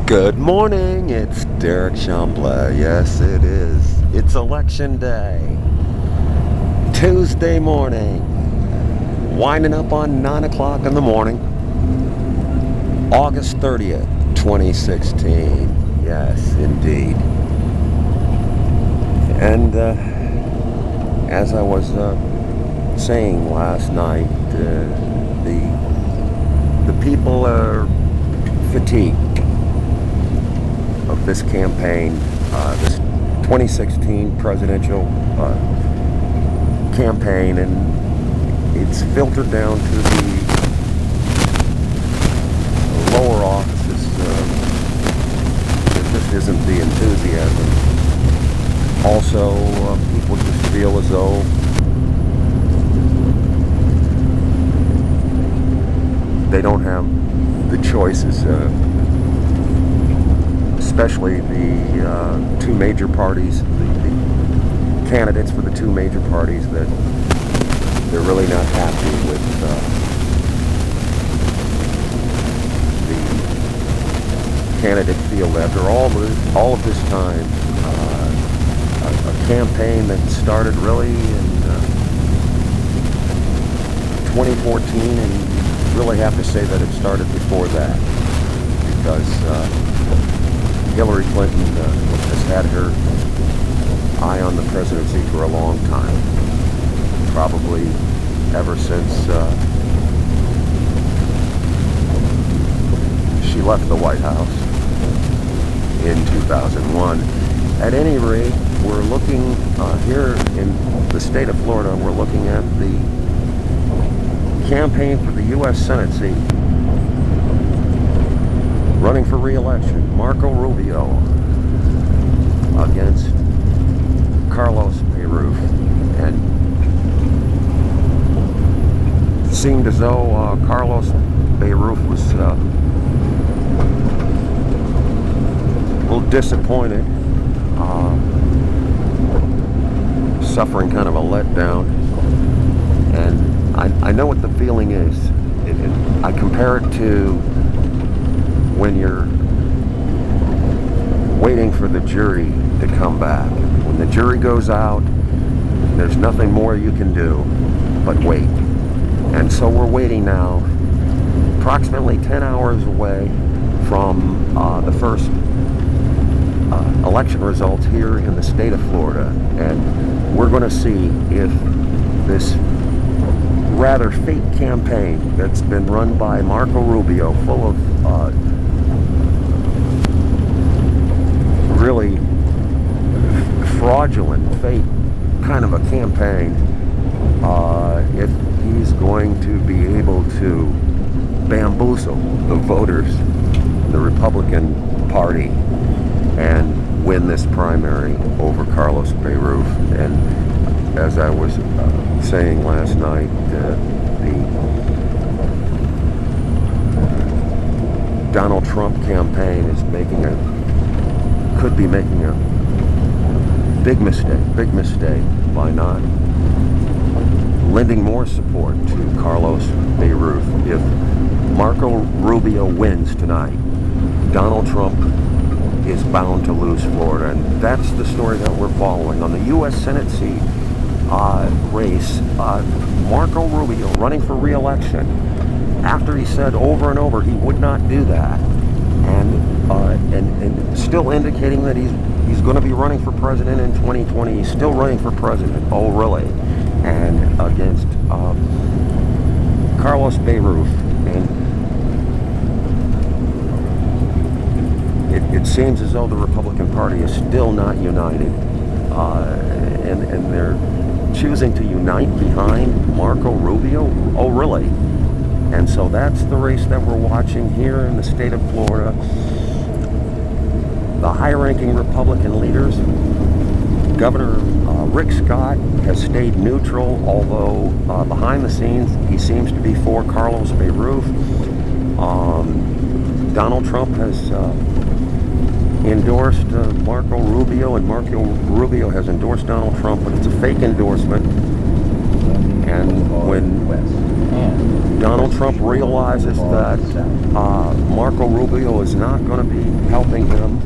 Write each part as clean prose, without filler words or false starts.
Good morning, it's Derekh Chamblee. Yes, it is. It's election day. Tuesday morning. Winding up on 9 o'clock in the morning. August 30th, 2016. Yes, indeed. And as I was saying last night, the people are fatigued of this campaign, this 2016 presidential campaign, and it's filtered down to the lower offices. There just isn't the enthusiasm. Also, people just feel as though they don't have the choices, especially the two major parties, the candidates for the two major parties, that they're really not happy with the candidate field after all of this time. A campaign that started really in 2014, and you really have to say that it started before that, because Hillary Clinton has had her eye on the presidency for a long time, probably ever since she left the White House in 2001. At any rate, we're looking here in the state of Florida, we're looking at the campaign for the U.S. Senate seat. Running for re-election, Marco Rubio against Carlos Beirut. And it seemed as though Carlos Beirut was a little disappointed, suffering kind of a letdown. And I know what the feeling is. I compare it to when you're waiting for the jury to come back. When the jury goes out, there's nothing more you can do but wait. And so we're waiting now, approximately 10 hours away from the first election results here in the state of Florida. And we're going to see if this rather fake campaign that's been run by Marco Rubio, full of really fraudulent, fake kind of a campaign, if he's going to be able to bamboozle the voters, the Republican Party, and win this primary over Carlos Beirut. And as I was saying last night, the Donald Trump campaign is could be making a big mistake by not lending more support to Carlos Beirut. If Marco Rubio wins tonight, Donald Trump is bound to lose Florida, and that's the story that we're following. On the U.S. Senate seat race, Marco Rubio running for re-election after he said over and over he would not do that, and still indicating that he's going to be running for president in 2020. He's still running for president. Oh, really? And against Carlos Beirut. And it seems as though the Republican Party is still not united, and they're choosing to unite behind Marco Rubio. Oh, really? And so that's the race that we're watching here in the state of Florida. The high-ranking Republican leaders, Governor Rick Scott has stayed neutral, although behind the scenes he seems to be for Carlos Beirut. Donald Trump has endorsed Marco Rubio, and Marco Rubio has endorsed Donald Trump, but it's a fake endorsement. And when Donald Donald Trump realizes that Marco Rubio is not going to be helping him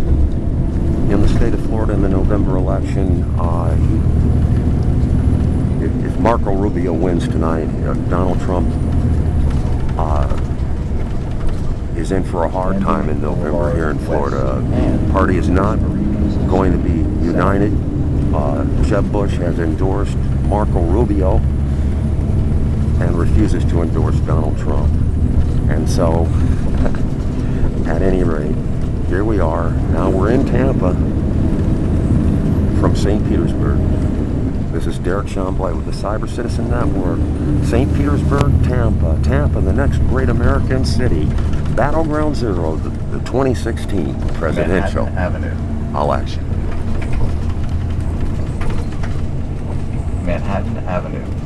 in the state of Florida in the November election. If Marco Rubio wins tonight, Donald Trump is in for a hard time in November here in Florida. The party is not going to be united. Jeb Bush has endorsed Marco Rubio and refuses to endorse Donald Trump. And so, at any rate, here we are. Now we're in Tampa from St. Petersburg. This is Derekh Chamblee with the Cyber Citizen Network. St. Petersburg, Tampa. Tampa, the next great American city. Battleground Zero, the 2016 presidential election. Manhattan Avenue.